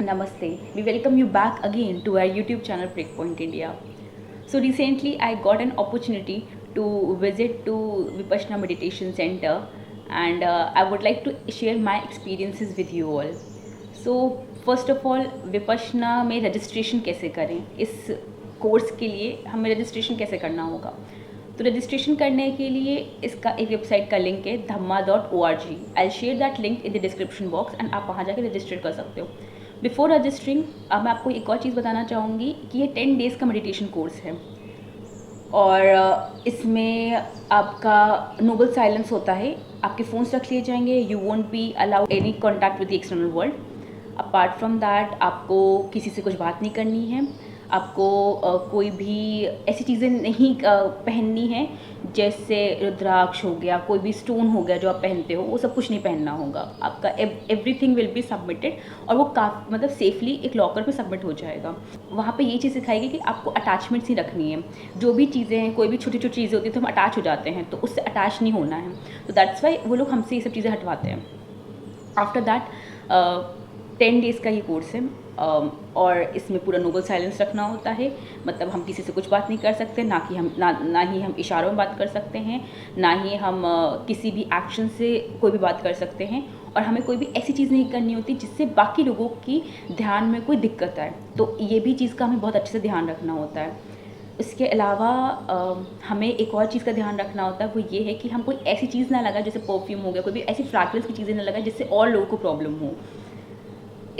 Namaste. We welcome you back again to our YouTube channel Breakpoint India. So recently I got an opportunity to visit to Vipassana Meditation Center and I would like to share my experiences with you all. So first of all Vipassana में registration कैसे करें, इस course के लिए हमें registration कैसे करना होगा। तो रजिस्ट्रेशन करने के लिए इसका एक वेबसाइट का लिंक है dhamma.org. I share that link in the description box and आप वहाँ जाकर रजिस्टर कर सकते हो। बिफोर रजिस्टरिंग मैं आपको एक और चीज़ बताना चाहूँगी कि ये 10 डेज़ का मेडिटेशन कोर्स है और इसमें आपका नोबल साइलेंस होता है, आपके फ़ोन्स रख लिए जाएंगे, you won't be allowed any contact with the external world. Apart from that आपको किसी से कुछ बात नहीं करनी है, आपको कोई भी ऐसी चीज़ें नहीं पहननी है जैसे रुद्राक्ष हो गया, कोई भी स्टोन हो गया जो आप पहनते हो, वो सब कुछ नहीं पहनना होगा। आपका एवरीथिंग विल बी सबमिटेड और वो मतलब सेफली एक लॉकर पे सबमिट हो जाएगा। वहाँ पे ये चीज़ सिखाएगी कि आपको अटैचमेंट्स नहीं रखनी है। जो भी चीज़ें हैं, कोई भी छोटी छोटी चीज़ें होती है तो हम अटैच हो जाते हैं, तो उससे अटैच नहीं होना है। तो दैट्स वाई वो लोग हमसे ये सब चीज़ें हटवाते हैं। आफ्टर दैट 10 डेज़ का ये कोर्स है और इसमें पूरा नोबल साइलेंस रखना होता है। मतलब हम किसी से कुछ बात नहीं कर सकते, ना ही हम इशारों में बात कर सकते हैं, ना ही हम किसी भी एक्शन से कोई भी बात कर सकते हैं। और हमें कोई भी ऐसी चीज़ नहीं करनी होती जिससे बाकी लोगों की ध्यान में कोई दिक्कत आए। तो ये भी चीज़ का हमें बहुत अच्छे से ध्यान रखना होता है। इसके अलावा हमें एक और चीज़ का ध्यान रखना होता है, वो ये है कि हम कोई ऐसी चीज़ ना लगाए जैसे परफ्यूम हो गया, कोई भी ऐसी फ्रैग्रेंस की चीज़ें ना लगाए जिससे और लोगों को प्रॉब्लम हो।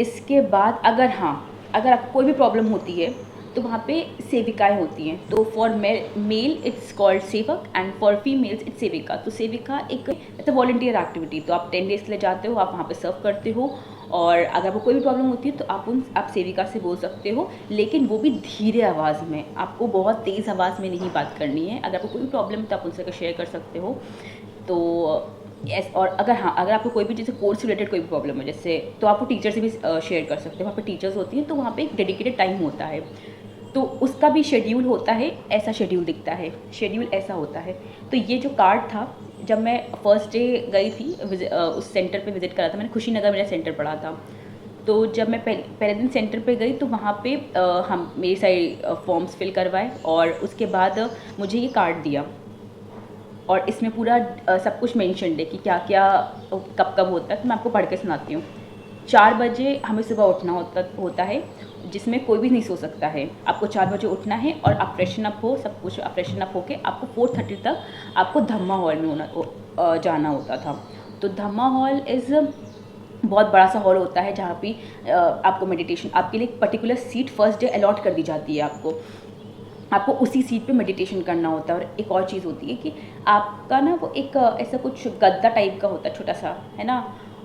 इसके बाद अगर आपको कोई भी प्रॉब्लम होती है तो वहाँ पे सेविकाएँ होती हैं। तो फॉर मेल इट्स कॉल्ड सेवक एंड फॉर फीमेल्स इट्स सेविका। तो सेविका एक वॉलंटियर एक्टिविटी, तो आप 10 डेज़ के लिए जाते हो, आप वहाँ पे सर्व करते हो और अगर आपको कोई भी प्रॉब्लम होती है तो आप सेविका से बोल सकते हो, लेकिन वो भी धीरे आवाज़ में, आपको बहुत तेज़ आवाज़ में नहीं बात करनी है। अगर आपको कोई भी प्रॉब्लम है तो आप उनसे शेयर कर सकते हो। तो और अगर आपको कोई भी जैसे कोर्स से रिलेटेड कोई भी प्रॉब्लम है जैसे, तो आप वो टीचर से भी शेयर कर सकते हो। वहाँ पे टीचर्स होती हैं तो वहाँ पे एक डेडिकेटेड टाइम होता है, तो उसका भी शेड्यूल होता है। ऐसा शेड्यूल दिखता है, शेड्यूल ऐसा होता है। तो ये जो कार्ड था, जब मैं फर्स्ट डे गई थी उस सेंटर पे विज़िट करा था, मैंने खुशीनगर मेरा सेंटर पड़ा था। तो जब मैं पहले दिन सेंटर पे गई तो वहाँ पे हम मेरे सारे फॉर्म्स फिल करवाए और उसके बाद मुझे ये कार्ड दिया और इसमें पूरा सब कुछ मेंशन्ड है कि क्या क्या कब कब होता है। तो मैं आपको पढ़ के सुनाती हूँ। 4 बजे हमें सुबह उठना होता है, जिसमें कोई भी नहीं सो सकता है। आपको 4 बजे उठना है और आप फ्रेशन अप हो, सब कुछ आप फ्रेशन अप होके आपको 4:30 तक आपको धम्मा हॉल में जाना होता था। तो धम्मा हॉल इज़ बहुत बड़ा सा हॉल होता है जहाँ पे आपको मेडिटेशन, आपके लिए एक particular seat first day allot कर दी जाती है। आपको उसी सीट पे मेडिटेशन करना होता है। और एक और चीज़ होती है कि आपका ना वो एक ऐसा कुछ गद्दा टाइप का होता है, छोटा सा, है ना,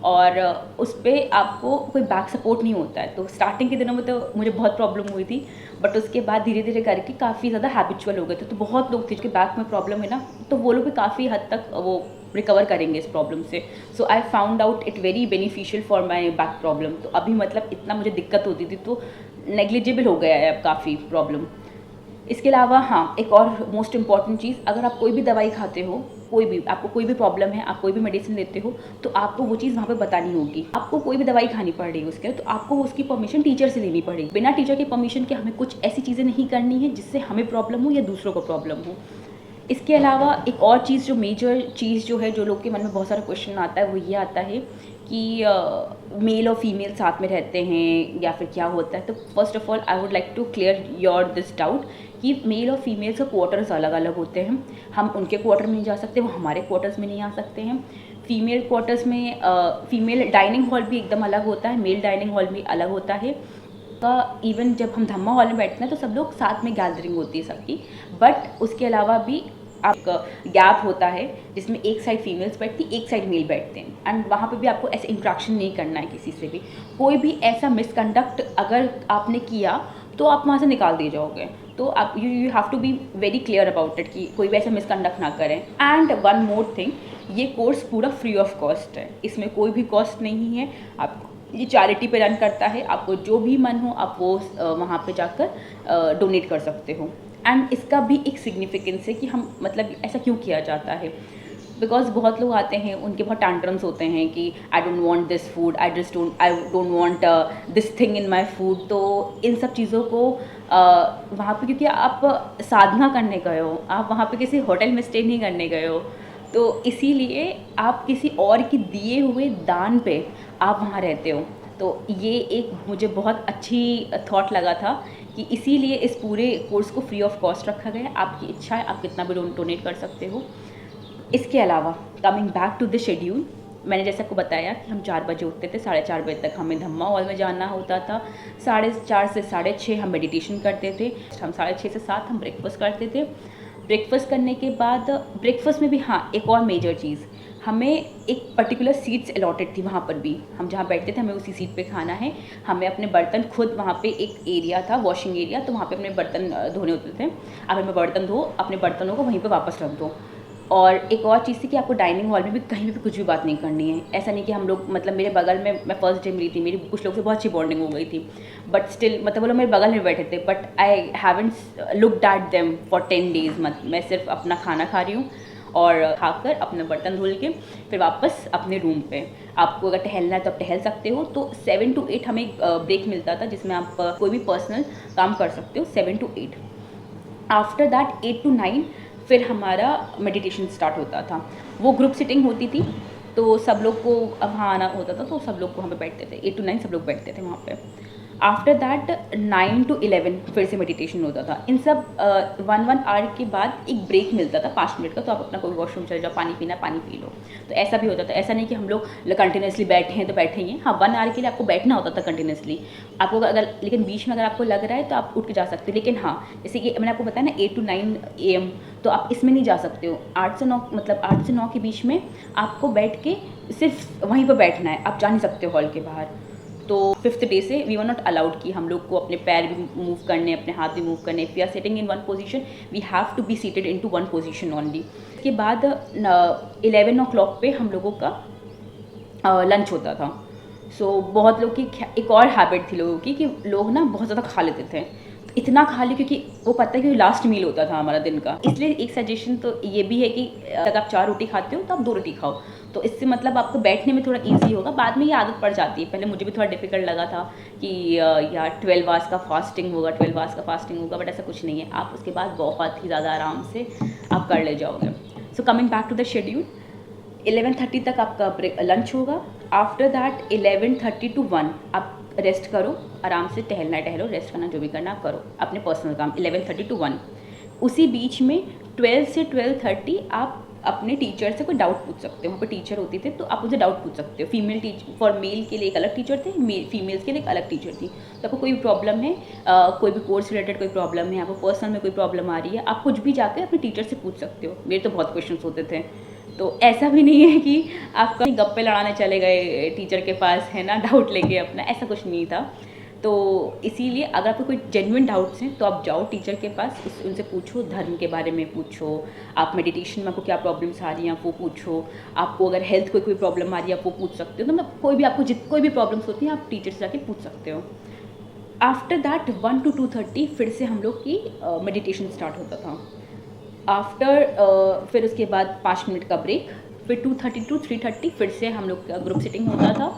और उस पर आपको कोई बैक सपोर्ट नहीं होता है। तो स्टार्टिंग के दिनों में तो मुझे बहुत प्रॉब्लम हुई थी, बट उसके बाद धीरे धीरे करके काफ़ी ज़्यादा हैबिचुअल हो गए थे। तो बहुत लोग थे जिनके बैक में प्रॉब्लम है ना, तो वो लोग भी काफ़ी हद तक वो रिकवर करेंगे इस प्रॉब्लम से। So I found out it very beneficial for my back problem. तो अभी मतलब इतना मुझे दिक्कत होती थी तो नेग्लिजिबल हो गया है अब काफ़ी प्रॉब्लम। इसके अलावा हाँ, एक और मोस्ट इम्पॉर्टेंट चीज़, अगर आप कोई भी दवाई खाते हो, आपको कोई भी प्रॉब्लम है, आप कोई भी मेडिसिन लेते हो, तो आपको वो चीज़ वहाँ पे बतानी होगी। आपको कोई भी दवाई खानी पड़ रही है उसके, तो आपको उसकी परमिशन टीचर से लेनी पड़ेगी। बिना टीचर की परमिशन के हमें कुछ ऐसी चीज़ें नहीं करनी है जिससे हमें प्रॉब्लम हो या दूसरों को प्रॉब्लम हो। इसके अलावा एक और चीज़, जो मेजर चीज़ जो है, जो लोग के मन में बहुत सारा क्वेश्चन आता है, वो ये आता है कि मेल और फीमेल साथ में रहते हैं या फिर क्या होता है। तो first of all I would like to clear your this doubt कि मेल और फीमेल के क्वार्टर्स अलग अलग होते हैं। हम उनके क्वार्टर में नहीं जा सकते, वो हमारे क्वार्टर्स में नहीं आ सकते हैं। फीमेल क्वार्टर्स में फीमेल डाइनिंग हॉल भी एकदम अलग होता है, मेल डाइनिंग हॉल भी अलग होता है। इवन जब हम धम्मा हॉल में बैठते हैं तो सब लोग साथ में गैदरिंग होती है सबकी, बट उसके अलावा भी आपका गैप होता है जिसमें एक साइड फीमेल्स बैठती, एक साइड मेल बैठते हैं। एंड वहाँ पे भी आपको ऐसे इंट्रैक्शन नहीं करना है किसी से भी। कोई भी ऐसा मिसकंडक्ट अगर आपने किया तो आप वहाँ से निकाल दिए जाओगे। तो आप you have to be very clear about it कि कोई भी ऐसा मिसकंडक्ट ना करें। एंड वन मोर थिंग, ये कोर्स पूरा फ्री ऑफ कॉस्ट है, इसमें कोई भी कॉस्ट नहीं है। आप ये चैरिटी पे रन करता है, आपको जो भी मन हो आप वो वहाँ पे जाकर डोनेट कर सकते हो। एंड इसका भी एक सिग्निफिकेंस है कि हम मतलब ऐसा क्यों किया जाता है। बिकॉज बहुत लोग आते हैं, उनके बहुत टैंट्रम्स होते हैं कि I don't want this food, I don't want this thing in my food. तो इन सब चीज़ों को वहाँ पे, क्योंकि आप साधना करने गए हो, आप वहाँ पे किसी होटल में स्टे नहीं करने गए हो, तो इसीलिए आप किसी और के दिए हुए दान पे आप वहाँ रहते हो। तो ये एक मुझे बहुत अच्छी थॉट लगा था कि इसीलिए इस पूरे कोर्स को फ्री ऑफ कॉस्ट रखा गया है। आपकी इच्छा है, आप कितना भी डोनेट कर सकते हो। इसके अलावा coming back to the schedule, मैंने जैसे आपको बताया कि हम 4 बजे उठते थे, 4:30 बजे तक हमें धम्मा हॉल में जाना होता था। 4:30 से 6:30 हम मेडिटेशन करते थे। हम 6:30 से 7 हम ब्रेकफास्ट करते थे। ब्रेकफास्ट करने के बाद ब्रेकफास्ट में भी हाँ, एक और मेजर चीज़, हमें एक पर्टिकुलर सीट्स अलॉटेड थी वहाँ पर भी। हम जहाँ बैठते थे हमें उसी सीट पे खाना है। हमें अपने बर्तन खुद, वहाँ पे एक एरिया था वॉशिंग एरिया, तो वहाँ पे अपने बर्तन धोने होते थे। आप हमें बर्तन धो, अपने बर्तनों को वहीं पे वापस रख दो। और एक और चीज़ थी कि आपको डाइनिंग हॉल में भी कहीं भी कुछ भी बात नहीं करनी है। ऐसा नहीं कि हम लोग, मतलब मेरे बगल में, मैं फर्स्ट डे मिली थी, मेरी कुछ लोग से बहुत अच्छी बॉन्डिंग हो गई थी, बट स्टिल मतलब वो लोग मेरे बगल में बैठे थे, but I haven't looked at them for 10 days। मैं सिर्फ अपना खाना खा रही हूँ और खाकर अपने बर्तन धुल के फिर वापस अपने रूम पे। आपको अगर टहलना है तो आप टहल सकते हो। तो 7 to 8 हमें ब्रेक मिलता था जिसमें आप कोई भी पर्सनल काम कर सकते हो, 7 to 8। आफ्टर दैट 8 to 9 फिर हमारा मेडिटेशन स्टार्ट होता था। वो ग्रुप सिटिंग होती थी, तो सब लोग को अब वहाँ आना होता था, तो सब लोग को वहाँ पे बैठते थे। 8 to 9 सब लोग बैठते थे वहाँ पे। आफ्टर दैट 9 to 11 फिर से मेडिटेशन होता था। इन सब 1 आवर के बाद एक ब्रेक मिलता था 5 मिनट का, तो आप अपना कोई वॉशरूम चले जाओ, पानी पीना पानी पी लो। तो ऐसा भी होता था, ऐसा नहीं कि हम लोग कंटिन्यूसली बैठे हैं तो बैठे ही हैं। हाँ, 1 आवर के लिए आपको बैठना होता था कंटिन्यूसली आपको, अगर लेकिन बीच में अगर आपको लग रहा है तो आप उठ के जा सकते हो। लेकिन हाँ, जैसे कि मैंने आपको बताया ना 8 to 9 AM, तो आप इसमें नहीं जा सकते हो। 8 से 9 मतलब 8 से 9 के बीच में आपको बैठ के सिर्फ वहीं पर बैठना है, आप जा नहीं सकते हो हॉल के बाहर। तो 5th डे से वी वर नॉट अलाउड कि हम लोग को अपने पैर भी मूव करने, अपने हाथ भी मूव करने। If we are sitting in one position, we have to be seated in to one position only. इसके बाद 11 o'clock पे हम लोगों का लंच होता था। बहुत लोग की एक और हैबिट थी लोगों की कि लोग ना बहुत ज़्यादा खा लेते थे। इतना खा ली क्योंकि वो पता है कि लास्ट मील होता था हमारा दिन का। इसलिए एक सजेशन तो ये भी है कि अगर आप 4 रोटी खाते हो तो आप 2 रोटी खाओ, तो इससे मतलब आपको बैठने में थोड़ा इजी होगा। बाद में ये आदत पड़ जाती है। पहले मुझे भी थोड़ा डिफिकल्ट लगा था कि यार 12 आवर्स का फास्टिंग होगा, 12 आवर्स का फास्टिंग होगा, बट ऐसा कुछ नहीं है। आप उसके बाद बहुत ही ज़्यादा आराम से आप कर ले जाओगे। So coming back to the schedule, 11:30 तक आपका लंच होगा। आफ्टर दैट 11:30 to 1 आप रेस्ट करो, आराम से टहलना है टहलो, रेस्ट करना जो भी करना आप करो, अपने पर्सनल काम। 11:30 to 1 उसी बीच में 12 से 12:30 आप अपने टीचर से कोई डाउट पूछ सकते हो। वहाँ पर टीचर होती थे तो आप उनसे डाउट पूछ सकते हो। फीमेल टीचर, फॉर मेल के लिए एक अलग टीचर थे, फीमेल्स के लिए एक अलग टीचर थी। तो आपको कोई भी प्रॉब्लम है, कोई भी कोर्स रिलेटेड कोई प्रॉब्लम है, आपको पर्सनल में कोई प्रॉब्लम आ रही है, आप कुछ भी जाकर अपने टीचर से पूछ सकते हो। मेरे तो बहुत क्वेश्चन होते थे, तो ऐसा भी नहीं है कि आप कहीं गप्पे लड़ाने चले गए टीचर के पास, है ना, डाउट लेके अपना, ऐसा कुछ नहीं था। तो इसीलिए अगर आपको कोई जेन्युइन डाउट्स हैं तो आप जाओ टीचर के पास, उनसे पूछो, धर्म के बारे में पूछो, आप मेडिटेशन में आपको क्या प्रॉब्लम्स आ रही हैं वो पूछो, आपको अगर हेल्थ कोई प्रॉब्लम आ रही है आप वो पूछ सकते हो। तो मतलब कोई भी आपको कोई भी प्रॉब्लम्स होती हैं आप टीचर से जाके पूछ सकते हो। आफ्टर दैट 1 to 2:30 फिर से हम लोग की मेडिटेशन स्टार्ट होता था। आफ्टर फिर उसके बाद 5 मिनट का ब्रेक, फिर 2:30 to 3:30 फिर से हम लोग का ग्रुप सिटिंग होता था।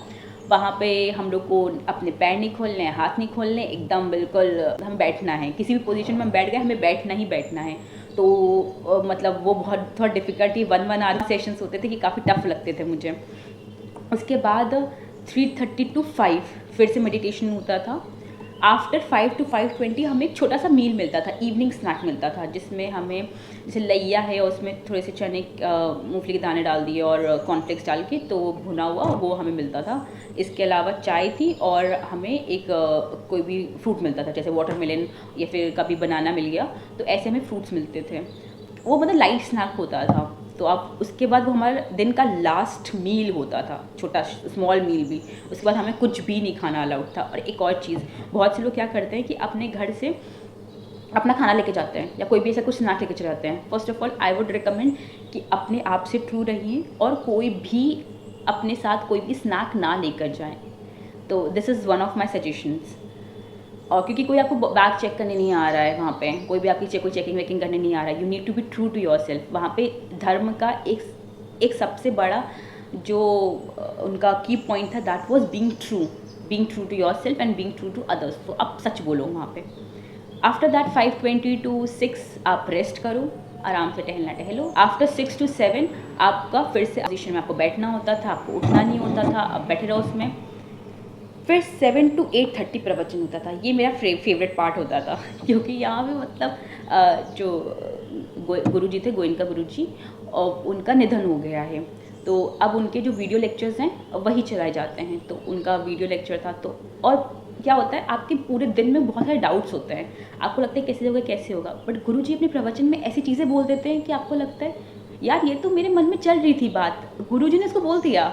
वहाँ पे हम लोग को अपने पैर नहीं खोलने हैं, हाथ नहीं खोलने, एकदम बिल्कुल हम बैठना है। किसी भी पोजीशन में हम बैठ गए, हमें बैठना ही बैठना है। तो मतलब वो बहुत थोड़ा डिफ़िकल्टी 1 आवर सेशंस होते थे कि काफ़ी टफ लगते थे मुझे। उसके बाद 3:30 to 5 फिर से मेडिटेशन होता था। आफ्टर 5 to 5:20 हमें एक छोटा सा मील मिलता था, इवनिंग स्नैक मिलता था, जिसमें हमें जैसे लैया है और उसमें थोड़े से चने, मूंगफली के दाने डाल दिए और कॉर्नफ्लेक्स डाल के, तो भुना हुआ वो हमें मिलता था। इसके अलावा चाय थी और हमें एक कोई भी फ्रूट मिलता था, जैसे वाटरमेलन या फिर कभी बनाना मिल गया, तो ऐसे हमें फ्रूट्स मिलते थे। वो मतलब लाइट स्नैक होता था। तो आप उसके बाद वो हमारा दिन का लास्ट मील होता था, छोटा स्मॉल मील भी। उसके बाद हमें कुछ भी नहीं खाना अलाउड था। और एक और चीज़, बहुत से लोग क्या करते हैं कि अपने घर से अपना खाना लेके जाते हैं या कोई भी ऐसा कुछ स्नैक लेके चले जाते हैं। First of all I would recommend कि अपने आप से ट्रू रहिए और कोई भी अपने साथ कोई भी स्नैक ना लेकर जाएं। तो this is one of my suggestions. और क्योंकि कोई आपको बैग चेक करने नहीं आ रहा है, वहाँ पे कोई भी आपकी कोई चेकिंग वेकिंग करने नहीं आ रहा है, you need to be true to yourself. वहाँ पे धर्म का एक एक सबसे बड़ा जो उनका की पॉइंट था that was being true to yourself and being true to others. तो आप सच बोलो वहाँ पे। आफ्टर दैट 5:20 to 6 आप रेस्ट करो, आराम से टहलो। आफ्टर 6 to 7 आपका फिर से पोजीशन में आपको बैठना होता था, आपको उठना नहीं होता था, आप बैठे रहो उसमें। फिर 7 to 8:30 प्रवचन होता था। ये मेरा फेवरेट पार्ट होता था क्योंकि यहाँ पे मतलब जो गुरु जी थे, गोयनका गुरु जी, और उनका निधन हो गया है। तो अब उनके जो वीडियो लेक्चर्स हैं वही चलाए जाते हैं। तो उनका वीडियो लेक्चर था। तो और क्या होता है, आपके पूरे दिन में बहुत सारे डाउट्स होते हैं, आपको लगता है कैसे होगा, बट गुरु जी अपने प्रवचन में ऐसी चीज़ें बोल देते हैं कि आपको लगता है यार ये तो मेरे मन में चल रही थी बात, गुरु जी ने इसको बोल दिया।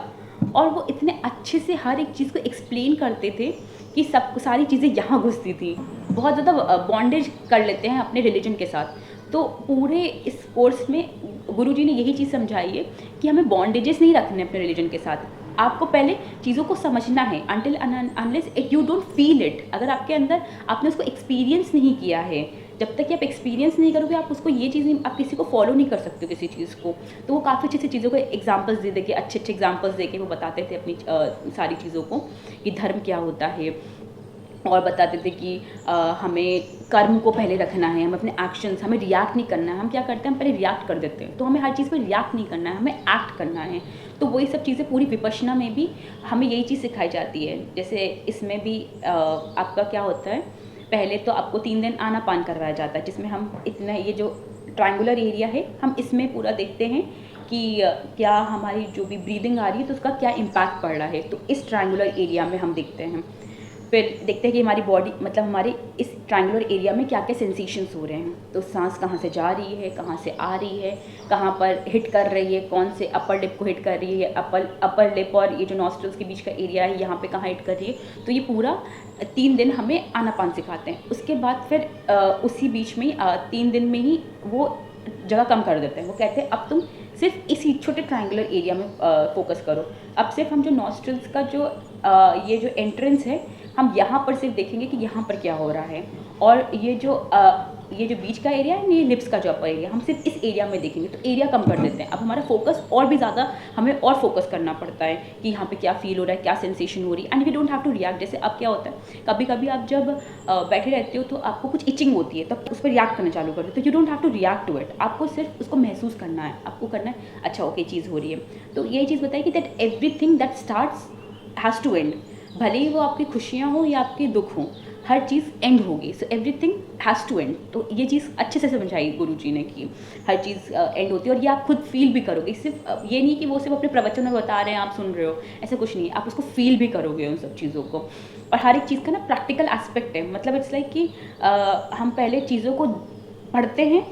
और वो इतने अच्छे से हर एक चीज़ को एक्सप्लेन करते थे कि सब सारी चीज़ें यहाँ घुसती थी। बहुत ज़्यादा बॉन्डेज कर लेते हैं अपने रिलीजन के साथ। तो पूरे इस कोर्स में गुरुजी ने यही चीज़ समझाई है कि हमें बॉन्डेजेस नहीं रखने अपने रिलीजन के साथ। आपको पहले चीज़ों को समझना है until unless you don't feel it. अगर आपके अंदर आपने उसको एक्सपीरियंस नहीं किया है, जब तक कि आप एक्सपीरियंस नहीं करोगे आप उसको ये चीज़ नहीं, आप किसी को फॉलो नहीं कर सकते हो किसी चीज़ को। तो वो काफ़ी अच्छी चीज़ों को एग्जांपल्स दे के अच्छे एग्जांपल्स दे के वो बताते थे अपनी सारी चीज़ों को कि धर्म क्या होता है। और बताते थे कि हमें कर्म को पहले रखना है, हमें अपने एक्शंस, हमें रिएक्ट नहीं करना है। हम क्या करते हैं, हम पहले रिएक्ट कर देते हैं। तो हमें हर चीज़ पर रिएक्ट नहीं करना है, हमें एक्ट करना है। तो वही सब चीज़ें पूरी विपश्यना में भी हमें यही चीज़ सिखाई जाती है। जैसे इसमें भी आपका क्या होता है, पहले तो आपको 3 दिन आना पान करवाया जाता है, जिसमें हम इतना ये जो ट्रायंगुलर एरिया है हम इसमें पूरा देखते हैं कि क्या हमारी जो भी ब्रीदिंग आ रही है तो उसका क्या इम्पैक्ट पड़ रहा है। तो इस ट्रायंगुलर एरिया में हम देखते हैं। फिर देखते हैं कि हमारी बॉडी मतलब हमारे इस ट्रायंगुलर एरिया में क्या क्या सेंसेशंस हो रहे हैं। तो सांस कहाँ से जा रही है, कहाँ से आ रही है, कहाँ पर हिट कर रही है, कौन से अपर लिप को हिट कर रही है, अपर लिप और ये जो नॉस्ट्रल्स के बीच का एरिया है यहाँ पे कहाँ हिट कर रही है। तो ये पूरा 3 दिन हमें आनापान सिखाते हैं। उसके बाद फिर उसी बीच में 3 दिन में ही वो जगह कम कर देते हैं। वो कहते हैं अब तुम सिर्फ इसी छोटे ट्रायंगुलर एरिया में फोकस करो। अब सिर्फ हम जो नॉस्ट्रल्स का जो ये जो एंट्रेंस है हम यहाँ पर सिर्फ देखेंगे कि यहाँ पर क्या हो रहा है। और ये जो बीच का एरिया है, ये लिप्स का जो अपर एरिया, हम सिर्फ इस एरिया में देखेंगे। तो एरिया कम कर देते हैं। अब हमारा फोकस और भी ज़्यादा हमें और फोकस करना पड़ता है कि यहाँ पे क्या फील हो रहा है, क्या सेंसेशन हो रही है। And we don't have to react. जैसे अब क्या होता है, कभी कभी आप जब बैठे रहते हो तो आपको कुछ इचिंग होती है, तब उस पर रिएक्ट करना चालू कर दो। तो you don't have to react to it, आपको सिर्फ उसको महसूस करना है। आपको करना है अच्छा ओके चीज़ हो रही है। तो ये चीज़ बताइए कि that everything that starts has to end. भले ही वो आपकी खुशियाँ हो या आपके दुख हों, हर चीज़ एंड होगी। So everything has to end. तो ये चीज़ अच्छे से समझाई गुरु जी ने कि हर चीज़ एंड होती है। और ये आप खुद फील भी करोगे। सिर्फ ये नहीं कि वो सिर्फ अपने प्रवचन में बता रहे हैं आप सुन रहे हो, ऐसा कुछ नहीं है। आप उसको फील भी करोगे उन सब चीज़ों को। और हर एक चीज़ का ना प्रैक्टिकल एस्पेक्ट है। मतलब इट्स लाइक कि हम पहले चीज़ों को पढ़ते हैं,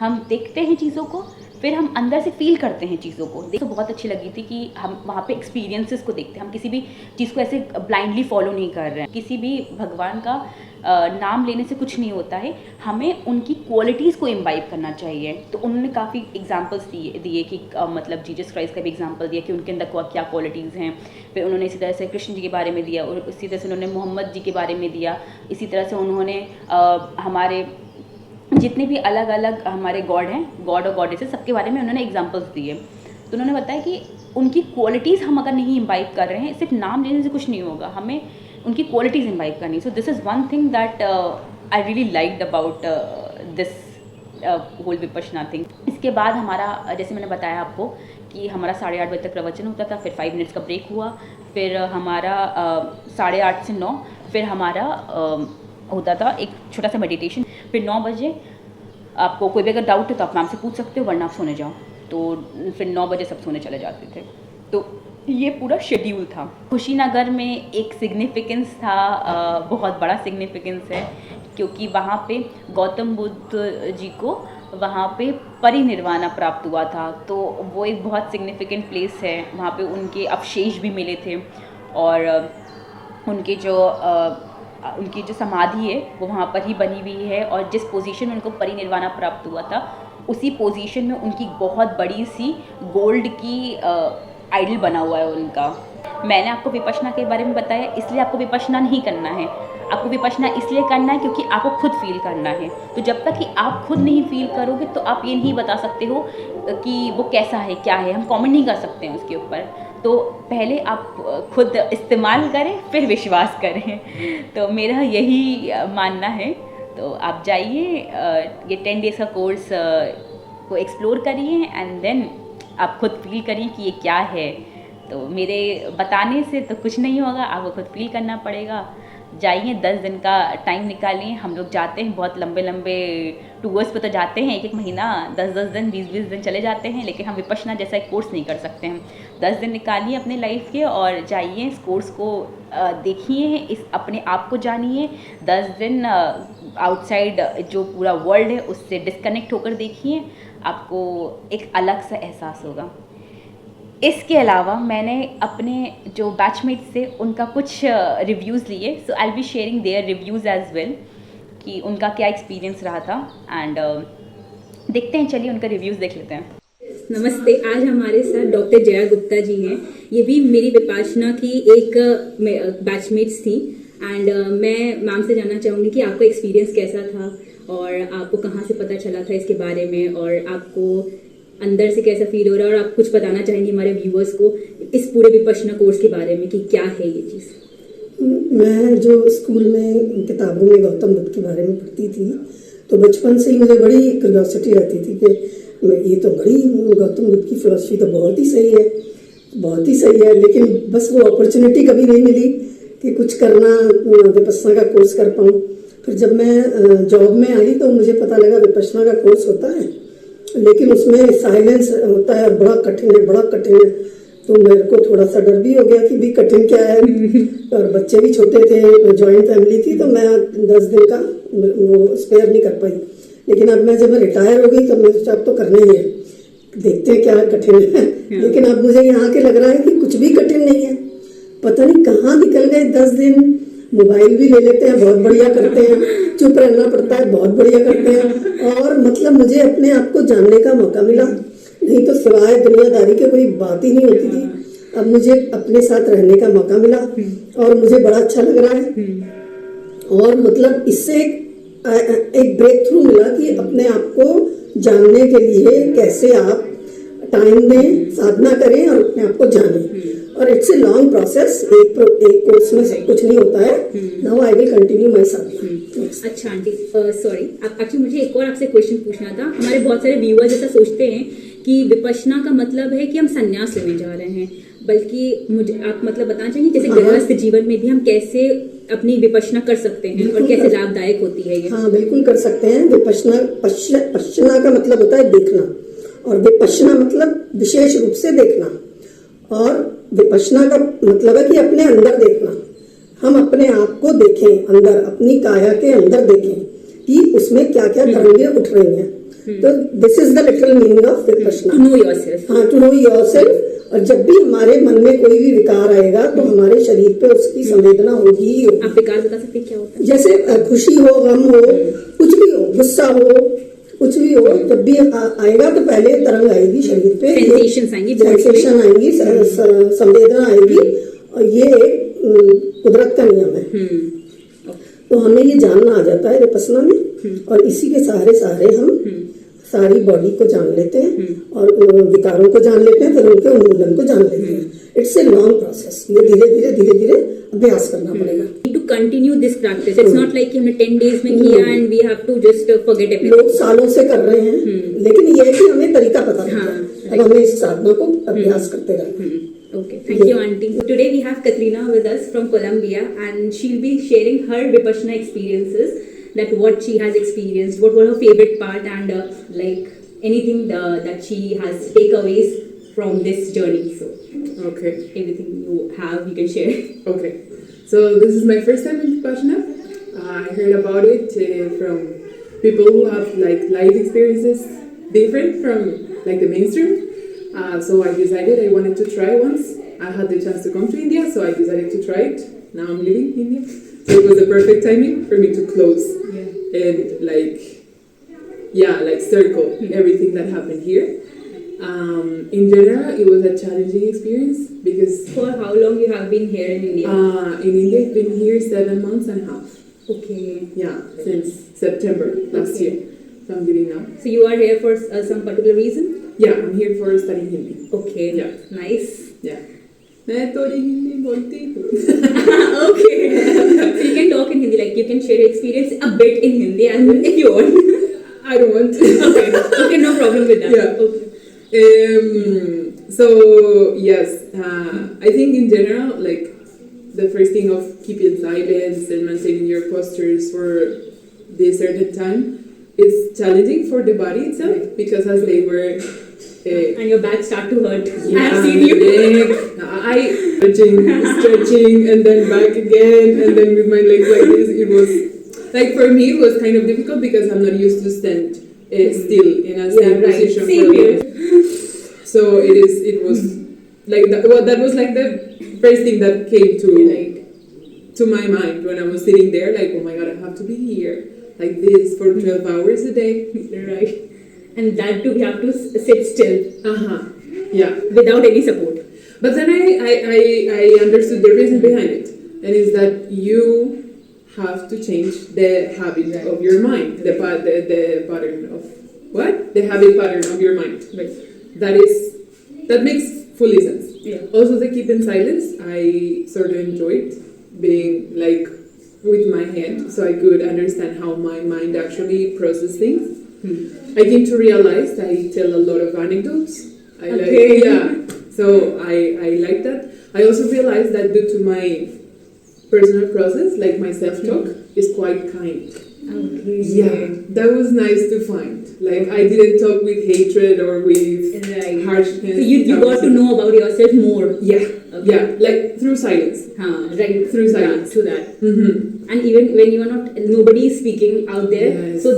हम देखते हैं चीज़ों को, फिर हम अंदर से फील करते हैं चीज़ों को। तो बहुत अच्छी लगी थी कि हम वहाँ पे एक्सपीरियंसेस को देखते हैं। हम किसी भी चीज़ को ऐसे ब्लाइंडली फॉलो नहीं कर रहे हैं। किसी भी भगवान का नाम लेने से कुछ नहीं होता है, हमें उनकी क्वालिटीज़ को इम्बाइब करना चाहिए। तो उन्होंने काफ़ी एग्जांपल्स दिए कि मतलब जीसस क्राइस्ट का भी एग्जांपल दिया कि उनके अंदर क्या क्वालिटीज़ हैं। फिर उन्होंने इसी तरह से कृष्ण जी के बारे में दिया, और इसी तरह से उन्होंने मोहम्मद जी के बारे में दिया। इसी तरह से उन्होंने हमारे जितने भी अलग अलग हमारे गॉड हैं, गॉड और गॉडेसेस, सबके बारे में उन्होंने एग्जांपल्स दिए। तो उन्होंने बताया कि उनकी क्वालिटीज़ हम अगर नहीं इम्बाइब कर रहे हैं, सिर्फ नाम लेने से कुछ नहीं होगा, हमें उनकी क्वालिटीज़ इम्बाइब करनी। So this is one thing that I really liked about this whole Vipassana thing. इसके बाद हमारा जैसे मैंने बताया आपको कि हमारा 8:30 बजे तक प्रवचन होता था, फिर 5 मिनट्स का ब्रेक हुआ, फिर हमारा 8:30 से 9 फिर हमारा होता था एक छोटा सा मेडिटेशन। फिर 9 बजे आपको कोई भी अगर डाउट है तो आप मैम से पूछ सकते हो, वरना आप सोने जाओ। तो फिर 9 बजे सब सोने चले जाते थे। तो ये पूरा शेड्यूल था। कुशीनगर में एक सिग्निफिकेंस था, बहुत बड़ा सिग्निफिकेंस है, क्योंकि वहाँ पे गौतम बुद्ध जी को वहाँ पे परिनिर्वाणा प्राप्त हुआ था। तो वो एक बहुत सिग्निफिकेंट प्लेस है। वहाँ पे उनके अवशेष भी मिले थे, और उनकी जो समाधि है वो वहाँ पर ही बनी हुई है। और जिस पोजीशन में उनको परिनिर्वाणा प्राप्त हुआ था, उसी पोजीशन में उनकी बहुत बड़ी सी गोल्ड की आइडल बना हुआ है उनका। मैंने आपको विपश्यना के बारे में बताया, इसलिए आपको विपश्यना नहीं करना है। आपको विपश्यना इसलिए करना है क्योंकि आपको खुद फ़ील करना है। तो जब तक कि आप खुद नहीं फ़ील करोगे तो आप ये नहीं बता सकते हो कि वो कैसा है, क्या है, हम कमेंट नहीं कर सकते हैं उसके ऊपर। तो पहले आप खुद इस्तेमाल करें, फिर विश्वास करें। तो मेरा यही मानना है। तो आप जाइए, ये 10 डेज़ का कोर्स को एक्सप्लोर करिए एंड देन आप खुद फ़ील करिए कि ये क्या है। तो मेरे बताने से तो कुछ नहीं होगा, आपको खुद फ़ील करना पड़ेगा। जाइए, 10 दिन का टाइम निकालिए। हम लोग जाते हैं बहुत लंबे लंबे टूर्स पे, तो जाते हैं 1-1 महीना, 10-10 दिन, 20-20 दिन चले जाते हैं, लेकिन हम विपश्यना जैसा एक कोर्स नहीं कर सकते हैं। 10 दिन निकालिए अपने लाइफ के और जाइए, इस कोर्स को देखिए, इस अपने आप को जानिए। 10 दिन आउटसाइड जो पूरा वर्ल्ड है उससे डिस्कनेक्ट होकर देखिए, आपको एक अलग सा एहसास होगा। इसके अलावा मैंने अपने जो बैचमेट्स थे उनका कुछ रिव्यूज़ लिए, so I will be sharing their reviews as well कि उनका क्या एक्सपीरियंस रहा था। एंड देखते हैं, चलिए उनका रिव्यूज़ देख लेते हैं। नमस्ते, आज हमारे साथ डॉक्टर जया गुप्ता जी हैं। ये भी मेरी विपाशना की एक बैचमेट्स थी। एंड मैं मैम से जानना चाहूँगी कि आपका एक्सपीरियंस कैसा था और आपको कहाँ से पता चला था इसके बारे में, और आपको अंदर से कैसा फील हो रहा है, और आप कुछ बताना चाहेंगे हमारे व्यूअर्स को इस पूरे विपश्यना कोर्स के बारे में कि क्या है ये चीज़। मैं जो स्कूल में किताबों में गौतम बुद्ध के बारे में पढ़ती थी, तो बचपन से ही मुझे बड़ी क्यूरियोसिटी रहती थी कि ये तो बड़ी गौतम बुद्ध की फिलॉसफी तो बहुत ही सही है, बहुत ही सही है, लेकिन बस वो अपॉर्चुनिटी कभी नहीं मिली कि कुछ करना, विपश्यना का कोर्स कर पाऊँ। फिर जब मैं जॉब में आई तो मुझे पता लगा विपश्यना का कोर्स होता है, लेकिन उसमें साइलेंस होता है, बड़ा कठिन है, बड़ा कठिन है। तो मेरे को थोड़ा सा डर भी हो गया कि भी कठिन क्या है, और बच्चे भी छोटे थे, जॉइंट फैमिली थी, तो मैं 10 दिन का वो स्पेयर नहीं कर पाई। लेकिन अब जब मैं रिटायर हो गई तो मैं सोचा अब तो करना ही है, देखते हैं क्या कठिन है। लेकिन अब मुझे यहाँ के लग रहा है कि कुछ भी कठिन नहीं है। पता नहीं कहाँ निकल गए 10 दिन। मोबाइल भी ले लेते हैं, बहुत बढ़िया करते हैं, चुप रहना पड़ता है, बहुत बढ़िया करते हैं, और मतलब मुझे अपने आप को जानने का मौका मिला। नहीं तो सिवाय दुनियादारी के कोई बात ही नहीं होती थी। अब मुझे अपने साथ रहने का मौका मिला और मुझे बड़ा अच्छा लग रहा है। और मतलब इससे एक ब्रेक थ्रू मिला कि अपने आप को जानने के लिए कैसे आप टाइम दें, साधना करें और अपने आप को जानें। और इट्स ए लॉन्ग प्रोसेस, एक कोर्स में सब कुछ नहीं होता है। Now I will continue my sadhana. अच्छा आंटी, सॉरी, एक्चुअली मुझे एक और आपसे क्वेश्चन पूछना था। हमारे बहुत सारे व्यूअर्स ऐसा सोचते हैं कि विपश्यना का मतलब है कि हम संन्यास लेने जा रहे हैं, बल्कि मुझे आप मतलब बताना चाहिए जैसे गृहस्थ जीवन में भी हम कैसे अपनी विपश्यना कर सकते हैं और कैसे लाभदायक होती है ये। हाँ, बिल्कुल कर सकते हैं। विपश्यना का मतलब होता है देखना, और विपश्यना मतलब विशेष रूप से देखना, और विपश्यना का मतलब है कि अपने अंदर देखना। हम अपने आप को देखें, अंदर अपनी काया के अंदर देखें कि उसमें क्या क्या तरंगें उठ रही हैं। तो this is the literal meaning of Vipassana, to know yourself. हाँ, टू नो योरसेल्फ। और जब भी हमारे मन में कोई भी विकार आएगा तो हमारे शरीर पे उसकी संवेदना होगी ही होगी। आप विकार बता सकते क्या होता है? जैसे खुशी हो, गम हो, कुछ भी हो, गुस्सा हो, कुछ भी हो, जब भी आएगा तो पहले तरंग आएगी शरीर पे, सेंसेशन आएंगी, संवेदना आएगी, और ये कुदरत का नियम है। तो हमें ये जानना आ जाता है विपश्यना में, और इसी के सहारे हम सारी बॉडी को जान लेते हैं और विकारों को जान लेते हैं, फिर उनके उन्मूलन को जान लेते हैं। इट्स ए लॉन्ग प्रोसेस, ये धीरे धीरे अभ्यास करना पड़ेगा। To continue this practice, it's not like हमने 10 days में किया and we have to just forget everything. लोग सालों से कर रहे हैं, लेकिन ये है कि हमें तरीका पता है। अब हमें इस साधना को अभ्यास करते रहना। Okay, thank you, Auntie. Today we have Katrina with us from Colombia, and she'll be sharing her Vipassana experiences, that what she has experienced, what were her favorite part, and like anything that she has takeaways from this journey. So, okay, anything you have, you can share. okay. So this is my first time in Vipassana. I heard about it from people who have like life experiences different from like the mainstream. So I decided I wanted to try once. I had the chance to come to India, so I decided to try it. Now I'm living in India. So it was the perfect timing for me to close and like circle everything that happened here. In general, it was a challenging experience because For how long you have been here in India? in India I've been here 7 months and a half. Okay. Yeah, since September last Okay. year. So I'm living now. So you are here for some particular reason? Yeah, I'm here for studying Hindi. Okay. Yeah. Nice. Yeah. मैं थोड़ी हिंदी बोलती हूँ. Okay. So you can talk in Hindi, like you can share your experience a bit in Hindi as well if you want. I don't want to. Okay. Okay, no problem with that. Yeah. Okay. So yes, I think in general, like the first thing of keeping silence and maintaining your postures for this certain time is challenging for the body itself because as they were. And your back start to hurt. Yeah, I've seen you. I stretching, and then back again, and then with my legs like this. It was like for me, it was kind of difficult because I'm not used to stand still in a same position Same for here. So it was like that. Well, that was like the first thing that came to my mind when I was sitting there. Like, oh my god, I have to be here like this for 12 hours a day. Right. And that too, we have to sit still Yeah. without any support. But then I understood the reason behind it, and it's that you have to change the habit of your mind, the pattern of what? The habit pattern of your mind. Right. That makes fully sense. Yeah. Also, the keep in silence, I sort of enjoyed being like with my head, so I could understand how my mind actually processes things. I came to realize I tell a lot of anecdotes. So I like that. I also realized that due to my personal process, like my self-talk is quite kind. Okay. Yeah, that was nice to find. Like I didn't talk with hatred or with Right. harshness. So you got to know about yourself more. Yeah, Okay. yeah, like through silence. Right. Through silence. Yeah, through that. Mm-hmm. And even when you are not, nobody is speaking out there, Yes. so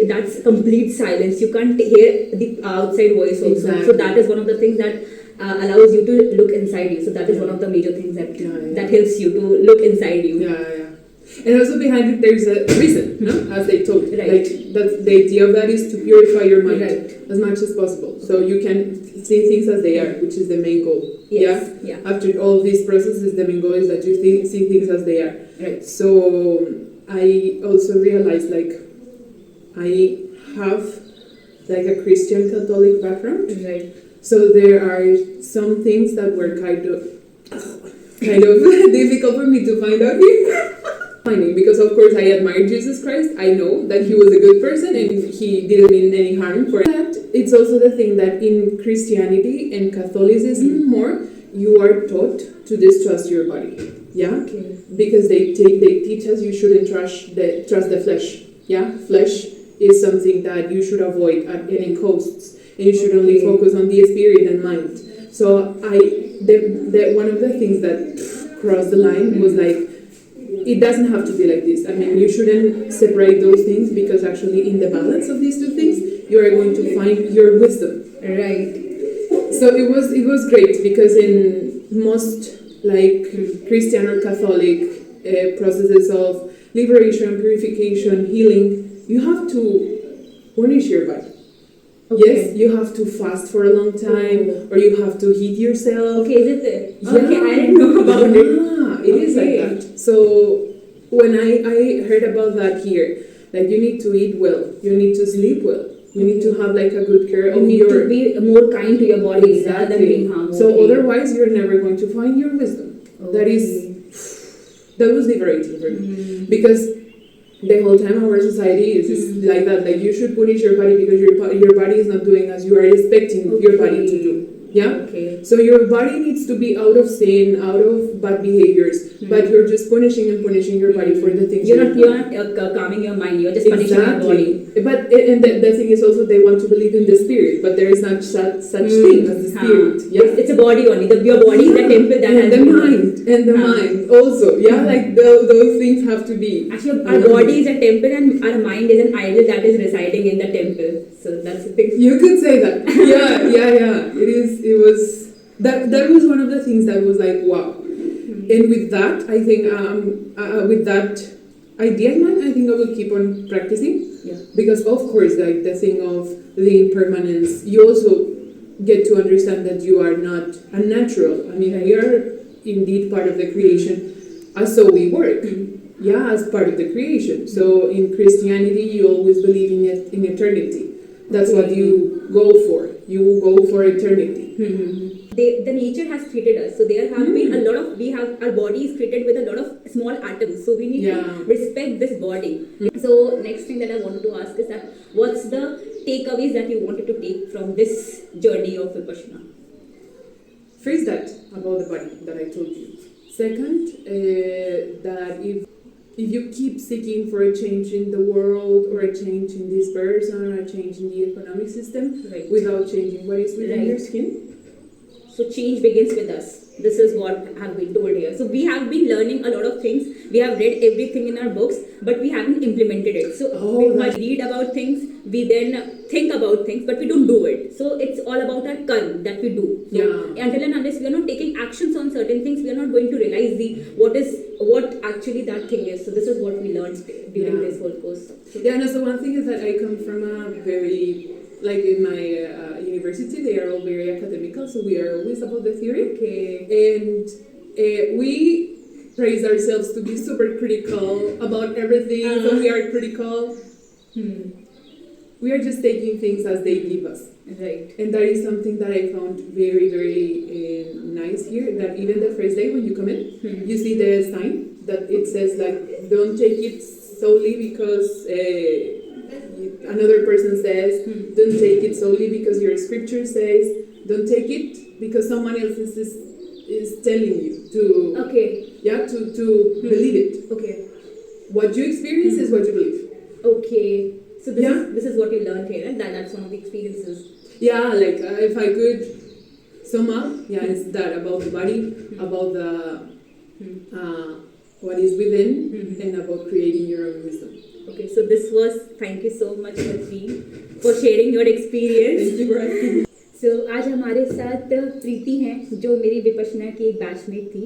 that's complete silence. You can't hear the outside voice also. Exactly. So that is one of the things that allows you to look inside you. So that is one of the major things that that helps you to look inside you. Yeah. And also behind it, there's a reason, no? As they told, Right. like that the idea of that is to purify your mind Right. as much as possible, so you can see things as they are, which is the main goal. Yes. Yeah. After all these processes, the main goal is that you see things as they are. Right. So I also realized like I have like a Christian Catholic background. Right. So there are some things that were kind of difficult for me to find out here. Because of course I admire Jesus Christ. I know that he was a good person and he didn't mean any harm for that. It's also the thing that in Christianity and Catholicism more, you are taught to distrust your body. Yeah? Okay. Because they teach us you shouldn't trust the flesh. Yeah? Flesh is something that you should avoid at any costs. And you should only focus on the spirit and mind. So one of the things that crossed the line was like, it doesn't have to be like this. I mean, you shouldn't separate those things because actually in the balance of these two things, you are going to find your wisdom. Right. So it was great because in most like Christian or Catholic processes of liberation, purification, healing, you have to punish your body. Okay. Yes, you have to fast for a long time, or you have to heat yourself. Okay, is it? Okay, I didn't know about it. It is like that. So when I heard about that here, like you need to eat well, you need to sleep well, you need to have like a good care You of need your to be more kind to your body rather than being harmful. So otherwise, you're never going to find your wisdom. That was liberating for me because the whole time our society is like that. Like you should punish your body because your body is not doing as you are expecting your body to do. Yeah. Okay. So your body needs to be out of sin, out of bad behaviors, but you're just punishing and punishing your body for the things You're not calming your mind. You're just punishing your body. But and the thing is also they want to believe in the spirit, but there is not such thing as the spirit. Yeah. It's a body only. Your body is the temple that has the mind also. Yeah, like those things have to be. Actually, our body is a temple and our mind is an idol that is residing in the temple. So that's the thing. You could say that. Yeah. It was that was one of the things that was like wow. And with that, I think with that idea in mind, I think I will keep on practicing. Yeah. Because of course, like the thing of the impermanence, you also get to understand that you are not unnatural. I mean, we are indeed part of the creation, as so we work. Yeah, as part of the creation. So in Christianity, you always believe in eternity. That's what you go for. You go for eternity. The nature has created us, so there have been a lot of our body is created with a lot of small atoms, so we need to respect this body. So next thing that I wanted to ask is that what's the takeaways that you wanted to take from this journey of Vipassana? First, that about the body that I told you. Second, that if you keep seeking for a change in the world or a change in this person or a change in the economic system without changing what is within your skin. So change begins with us. This is what have been told here. So we have been learning a lot of things. We have read everything in our books, but we haven't implemented it. So we might read about things, we then think about things, but we don't do it. So it's all about our karma that we do. So until and unless we are not taking actions on certain things, we are not going to realize what actually that thing is. So this is what we learned during this whole course. Yeah, no, so one thing is that I come from a very, like in my university, they are all very academical, so we are always about the theory. And we praise ourselves to be super critical about everything, so we are critical. We are just taking things as they give us. Right. And that is something that I found very, very nice here, that even the first day when you come in, you see the sign that it says like, don't take it solely because another person says, don't take it solely because your scripture says, don't take it because someone else is telling you to to believe it. Okay. What you experience is what you believe. Okay. So this is what you learned here, and that's one of the experiences. Yeah, like if I could sum up, it's that about the body, about the what is within, and about creating your own wisdom. Okay, so this was, thank you so much Latreen for sharing your experience. Thank you for asking. So आज हमारे साथ प्रीति हैं जो मेरी विपश्यना की एक batchmate थी.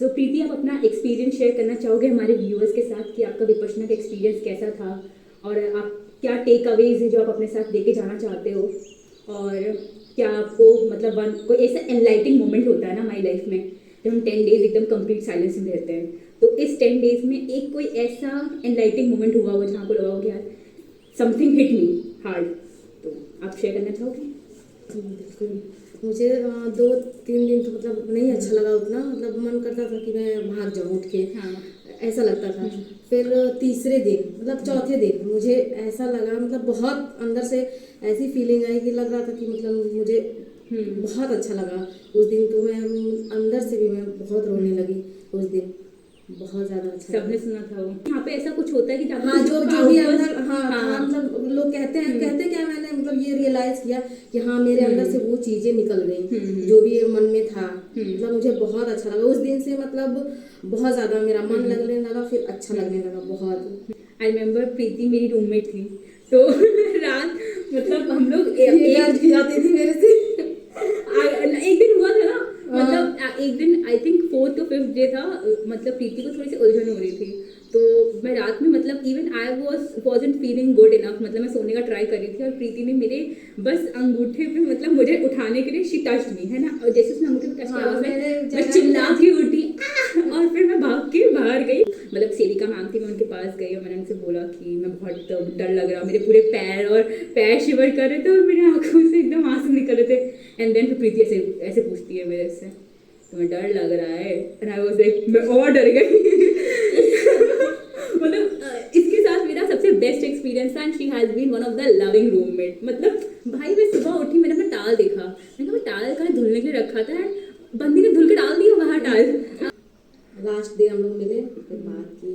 So प्रीति, आप अपना एक्सपीरियंस शेयर करना चाहोगे हमारे व्यूअर्स के साथ कि आपका विपश्यना का एक्सपीरियंस कैसा था और आप क्या टेक अवेज है जो आप अपने साथ लेके जाना चाहते हो, और क्या आपको मतलब कोई ऐसा एनलाइटिंग मोमेंट होता है ना हमारी लाइफ में जब हम 10 डेज एकदम कंप्लीट साइलेंस में रहते हैं, तो इस 10 डेज में एक कोई ऐसा एनलाइटिंग मोमेंट हुआ हो जहाँ को लगा हो कि यार समथिंग हिट मी हार्ड, तो आप शेयर करना चाहोगे? बिल्कुल. मुझे 2-3 दिन तो मतलब नहीं अच्छा लगा उतना, मतलब मन करता था कि मैं भाग जाऊँ उठ के. ऐसा लगता था. फिर तीसरे दिन मतलब चौथे दिन मुझे ऐसा लगा, मतलब बहुत अंदर से ऐसी फीलिंग आई कि लग रहा था कि मतलब मुझे बहुत अच्छा लगा उस दिन. तो मैं अंदर से भी मैं बहुत रोने लगी उस दिन, बहुत ज्यादा अच्छा. सबने सुना था वो. यहाँ पे ऐसा कुछ होता है कि जो भी अंदर मतलब लोग कहते हैं क्या, मैंने मतलब ये रियलाइज किया कि मेरे अंदर से वो चीजें निकल गई जो भी मन में था. मतलब मुझे बहुत अच्छा लगा उस दिन से, मतलब बहुत ज्यादा मेरा मन लगने लगा, फिर अच्छा लगने लगा बहुत. आई रिमेम्बर प्रीति मेरी रूममेट थी, तो रात मतलब हम लोग जाती थी मेरे से. एक दिन हुआ था ना, मतलब एक दिन I think 4th or 5th day था, मतलब प्रीति को थोड़ी सी उलझन हो रही थी, तो मैं रात में मतलब even I wasn't feeling good enough, मतलब मैं सोने का ट्राई कर रही थी और प्रीति ने मेरे बस अंगूठे पे मतलब मुझे उठाने के लिए शी टच्ड मी, है ना, और जैसे उसने अंगूठे पे टच किया मैं चिल्ला के उठी और फिर मैं भाग के बाहर गई. मतलब सेविका मैम थी, मैं उनके पास गई और मैंने उनसे बोला कि मैं बहुत डर लग रहा, मेरे पूरे पैर शिवर कर रहे थे और मेरे आंखों से एकदम आंसू निकल रहे थे. एंड देन फिर प्रीति ऐसे पूछती है मेरे से, तुम्हें डर लग रहा है? एंड आई वाज लाइक, मैं और डर गई. मतलब इसके साथ मेरा सबसे बेस्ट एक्सपीरियंस था, and she has been one of the loving roommate. मतलब भाई मैं सुबह उठी, मैंने अपना टाल देखा, मैंने कहा टाल का धुलने के लिए रखा था एंड बंदी ने धुल के डाल दिया बाहर टाल. लास्ट डे हम लोग मिले, फिर बात की.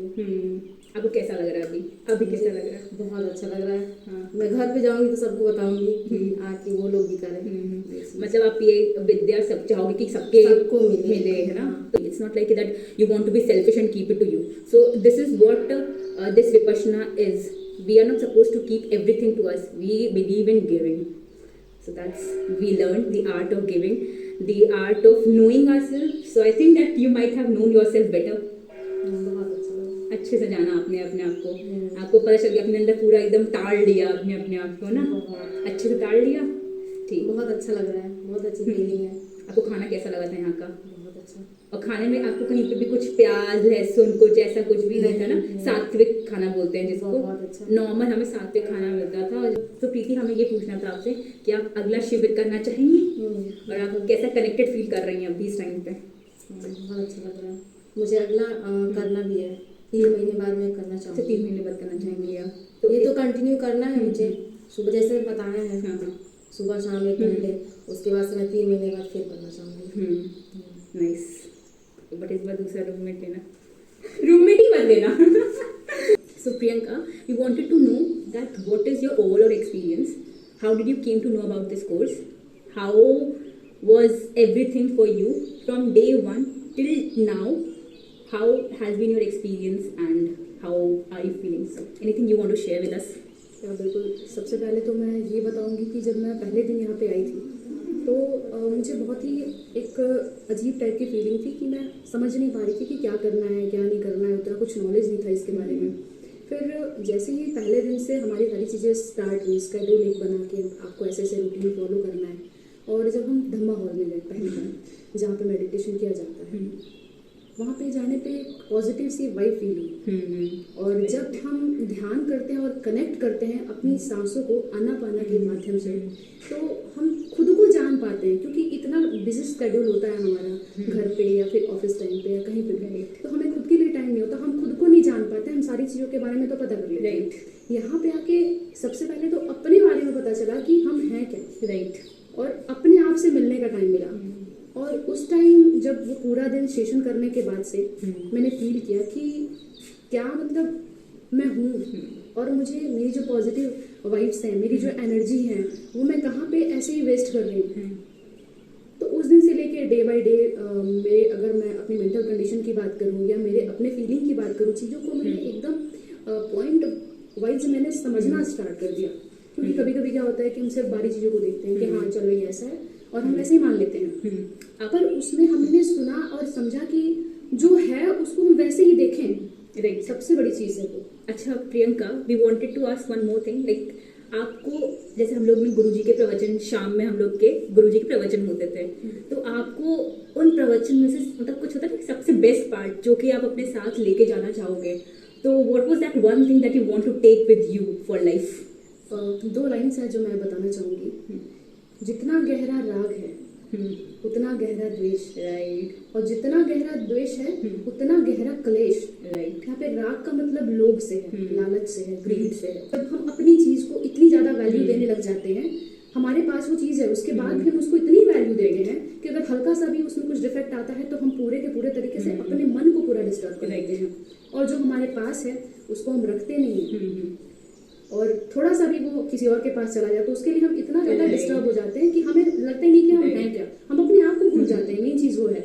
आपको कैसा लग रहा है अभी कैसा लग रहा है? बहुत अच्छा लग रहा है. मैं घर पे जाऊंगी तो सबको बताऊंगी कि आके वो लोग भी करें. मतलब आप ये विद्या सब चाहोगे कि सबको मिले, है ना? तो it's not like that you want to be selfish and keep it to you. So this is what this Vipassana is. We are not supposed to keep everything to us. We believe in giving. So that's, we learned the art of giving, the art of knowing ourselves. So I think that you might have known yourself better. अच्छे से जाना आपने अपने आप को. आपको पता चल गया अपने अंदर पूरा एकदम टाल लिया अपने आप को ना, अच्छे से टाल लिया. ठीक। बहुत अच्छा लग रहा है, बहुत अच्छी फीलिंग है। आपको खाना कैसा लगा था यहाँ का? बहुत अच्छा। और खाने में आपको कहीं पे भी कुछ प्याज लहसुन कुछ ऐसा कुछ भी नहीं था ना? नहीं। सात्विक खाना बोलते हैं जिसको, बहुत अच्छा। नॉर्मल हमें सात्विक खाना मिलता था। तो प्रीति, हमें ये पूछना था आपसे कि आप अगला शिविर करना चाहेंगी और आप कैसा कनेक्टेड फील कर रही हैं अभी इस टाइम पे? बहुत अच्छा लग रहा है मुझे। अगला करना भी है, 3 महीने बाद मैं करना अच्छा, चाहूँगी। 3 महीने बाद करना चाहेंगी आप? तो ये तो कंटिन्यू करना है मुझे, सुबह जैसे बताया है, हाँ। सुबह शाम 1 घंटे, उसके बाद से मैं 3 महीने बाद फिर करना चाहूँगी। नाइस। बट इस बार दूसरा रूममेट लेना, रूममेट ही मत लेना। So Priyanka, we wanted to know that what is your overall experience, how did you came to know about this course, how was everything for you from day 1 till now, how has been your experience and how are you feeling? So anything you want to share with us? या बिल्कुल। सबसे पहले तो मैं ये बताऊंगी कि जब मैं पहले दिन यहाँ पे आई थी तो मुझे बहुत ही एक अजीब टाइप की फीलिंग थी कि मैं समझ नहीं पा रही थी कि क्या करना है क्या नहीं करना है, उतना कुछ नॉलेज नहीं था इसके बारे में। फिर जैसे ही पहले दिन से हमारी सारी चीज़ें स्टार्ट हुई, स्केड्यूल एक बना के आपको ऐसे ऐसे रूटीन फॉलो करना है, और जब हम धम्मा हॉल में गए पहली बार जहाँ पे मेडिटेशन किया जाता है, वहाँ पे जाने पे एक पॉजिटिव सी वाइब फील हुई। और जब हम ध्यान करते हैं और कनेक्ट करते हैं अपनी सांसों को आनापाना के माध्यम से, तो हम खुद को जान पाते हैं, क्योंकि इतना बिजी स्केड्यूल होता है हमारा घर पे या फिर ऑफिस टाइम पे या कहीं पे भी, तो हमें खुद के लिए टाइम नहीं होता, हम खुद को नहीं जान पाते, हम सारी चीज़ों के बारे में तो पता कर लेते हैं। यहाँ पे आके सबसे पहले तो अपने बारे में पता चला कि हम हैं क्या, और अपने आप से मिलने का टाइम मिला। और उस टाइम जब वो पूरा दिन सेशन करने के बाद से मैंने फील किया कि क्या मतलब मैं हूँ, और मुझे मेरी जो पॉजिटिव वाइब्स हैं, मेरी जो एनर्जी है, वो मैं कहाँ पे ऐसे ही वेस्ट कर रही हूँ। तो उस दिन से लेके डे बाय डे मेरे, अगर मैं अपनी मेंटल कंडीशन की बात करूँ या मेरे अपने फीलिंग की बात करूँ, चीज़ों को मैंने एकदम पॉइंट वाइज मैंने समझना स्टार्ट कर दिया। क्योंकि कभी कभी क्या होता है कि हम सिर्फ बारी चीज़ों को देखते हैं कि हाँ चलो ये ऐसा है, और हम वैसे ही मान लेते हैं। पर उसमें हमने सुना और समझा कि जो है उसको हम वैसे ही देखें, राइट, सबसे बड़ी चीज़ है वो। अच्छा Priyanka, we wanted to ask one more thing, like आपको, जैसे हम लोग में गुरुजी के प्रवचन, शाम में हम लोग के गुरुजी के प्रवचन होते थे, तो आपको उन प्रवचन में से मतलब कुछ होता है कि सबसे बेस्ट पार्ट जो कि आप अपने साथ लेके जाना चाहोगे, तो what was that one thing that you want to take with you for life? 2 lines है जो मैं बताना चाहूँगी। जितना गहरा राग है उतना गहरा द्वेष, राइट, और जितना गहरा द्वेष है उतना गहरा क्लेश, राइट। यहाँ पे राग का मतलब लोभ से है, लालच से है, ग्रीड से है। जब हम अपनी चीज को इतनी ज्यादा वैल्यू देने लग जाते हैं, हमारे पास वो चीज है, उसके बाद भी हम उसको इतनी वैल्यू दे रहे हैं कि अगर हल्का सा भी उसमें कुछ डिफेक्ट आता है तो हम पूरे के पूरे तरीके से अपने मन को पूरा डिस्टर्ब कर देते हैं, और जो हमारे पास है उसको हम रखते नहीं हैं। और थोड़ा सा भी वो किसी और के पास चला जाए तो उसके लिए हम इतना ज्यादा डिस्टर्ब हो जाते हैं कि हमें लगता ही नहीं कि हम हैं क्या, हम अपने आप को भूल जाते हैं। मेन चीज वो है।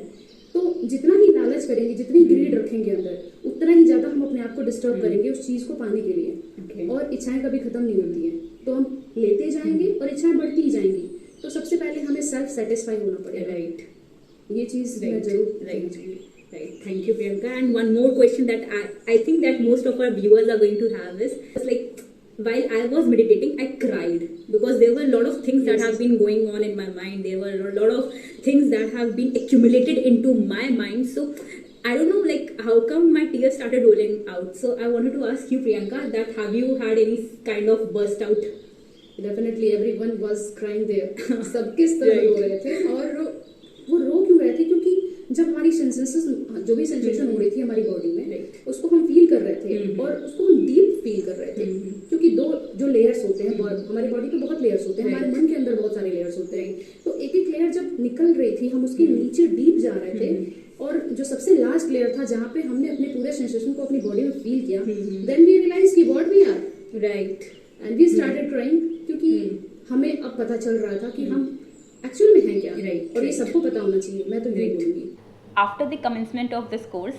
तो जितना ही लालच करेंगे, जितनी ग्रीड रखेंगे अंदर, उतना ही ज्यादा हम अपने आप को डिस्टर्ब करेंगे उस चीज को पाने के लिए। और इच्छाएं कभी खत्म नहीं होती हैं, तो हम लेते जाएंगे और इच्छाएं बढ़ती ही जाएंगी। तो सबसे पहले हमें सेल्फ सेटिस्फाई होना पड़ेगा, राइट। ये चीज मैं जरूर, right. Thank you, Priyanka. And one more question that I think that most of our viewers are going to have is like, while I was meditating, I cried because there were a lot of things that have been going on in my mind. There were a lot of things that have been accumulated into my mind. So I don't know, like, how come my tears started rolling out. So I wanted to ask you, Priyanka, that have you had any kind of burst out? Definitely everyone was crying there. सबके स्तर रो रहे थे, और वो रो क्यों रहे थे? क्योंकि जब हमारी सेंसेस, जो भी सेंसेशन हो रही थी हमारी बॉडी में, उसको हम फील कर रहे थे, और उसको हम डीप फील कर रहे थे। क्योंकि 2 जो लेयर्स होते हैं, हमारी बॉडी पे बहुत लेयर्स होते हैं, हमारे मन के अंदर बहुत सारे लेयर्स होते हैं। तो एक एक लेयर जब निकल रही थी, हम उसके नीचे डीप जा रहे थे, और जो सबसे लास्ट लेयर था जहाँ पे हमने अपने पूरे सेंसेशन को अपनी बॉडी में फील किया, देन वी रियलाइज कि what we are, right, and we started crying, क्योंकि हमें अब पता चल रहा था कि हम एक्चुअल में हैं क्या। और ये सबको पता होना चाहिए, मैं तो यही बोलूँगी। After the commencement of this course,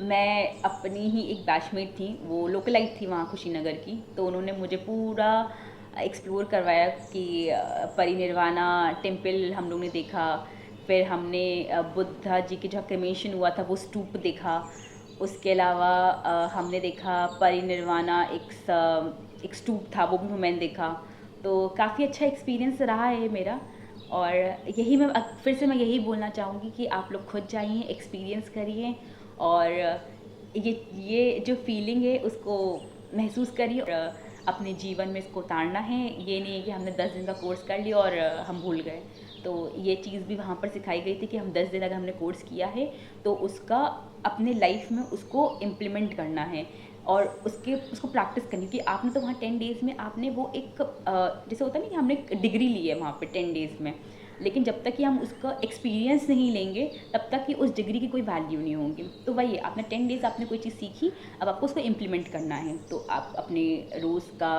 मैं अपनी ही एक बैचमेट थी, वो लोकलाइट थी वहाँ कुशीनगर की, तो उन्होंने मुझे पूरा एक्सप्लोर करवाया कि परिनिर्वाणा टेम्पल हम लोग ने देखा, फिर हमने बुद्धा जी की जहाँ क्रेमेशन हुआ था वो स्तूप देखा, उसके अलावा हमने देखा परिनिर्वाणा एक स्तूप था, वो भी मैंने देखा, तो काफ़ी अच्छा एक्सपीरियंस रहा है मेरा। और यही मैं फिर से मैं यही बोलना चाहूँगी कि आप लोग खुद जाइए, एक्सपीरियंस करिए और ये जो फीलिंग है उसको महसूस करिए और अपने जीवन में इसको उतारना है। ये नहीं है कि हमने 10 दिन का कोर्स कर लिया और हम भूल गए। तो ये चीज़ भी वहाँ पर सिखाई गई थी कि हम 10 दिन अगर हमने कोर्स किया है तो उसका अपने लाइफ में उसको इम्प्लीमेंट करना है और उसको प्रैक्टिस करनी। कि आपने तो वहाँ 10 डेज़ में आपने वो एक जैसे होता है ना कि हमने एक डिग्री ली है वहाँ पे 10 डेज़ में, लेकिन जब तक कि हम उसका एक्सपीरियंस नहीं लेंगे तब तक कि उस डिग्री की कोई वैल्यू नहीं होगी। तो वही है, आपने 10 डेज़ आपने कोई चीज़ सीखी, अब आपको उसको इम्प्लीमेंट करना है। तो आप अपने रोज़ का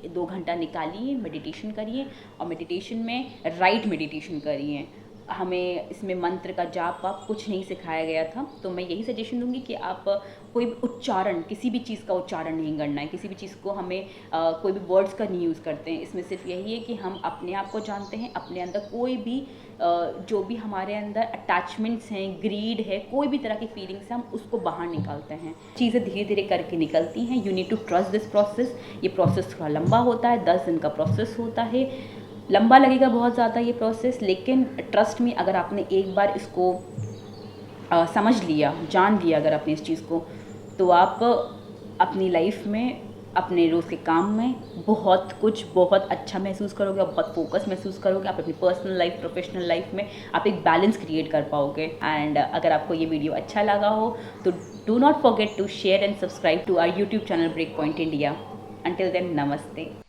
2 घंटा निकालिए, मेडिटेशन करिए और मेडिटेशन में राइट मेडिटेशन करिए। हमें इसमें मंत्र का जाप वाप कुछ नहीं सिखाया गया था। तो मैं यही सजेशन दूंगी कि आप कोई भी उच्चारण, किसी भी चीज़ का उच्चारण नहीं करना है, किसी भी चीज़ को हमें कोई भी वर्ड्स का नहीं यूज़ करते हैं। इसमें सिर्फ यही है कि हम अपने आप को जानते हैं, अपने अंदर कोई भी जो भी हमारे अंदर अटैचमेंट्स हैं, ग्रीड है, कोई भी तरह की फीलिंग्स हैं, हम उसको बाहर निकालते हैं। चीज़ें धीरे धीरे करके निकलती हैं। You need to trust this process. ये प्रोसेस थोड़ा लंबा होता है, 10 दिन का प्रोसेस होता है, लंबा लगेगा बहुत ज़्यादा ये प्रोसेस, लेकिन ट्रस्ट में अगर आपने एक बार इसको समझ लिया, जान लिया अगर आपने इस चीज़ को, तो आप अपनी लाइफ में, अपने रोज़ के काम में बहुत अच्छा महसूस करोगे और बहुत फोकस महसूस करोगे। आप अपनी पर्सनल लाइफ, प्रोफेशनल लाइफ में आप एक बैलेंस क्रिएट कर पाओगे। एंड अगर आपको ये वीडियो अच्छा लगा हो तो do not forget to share and subscribe to our YouTube channel break point India. Until then, namaste.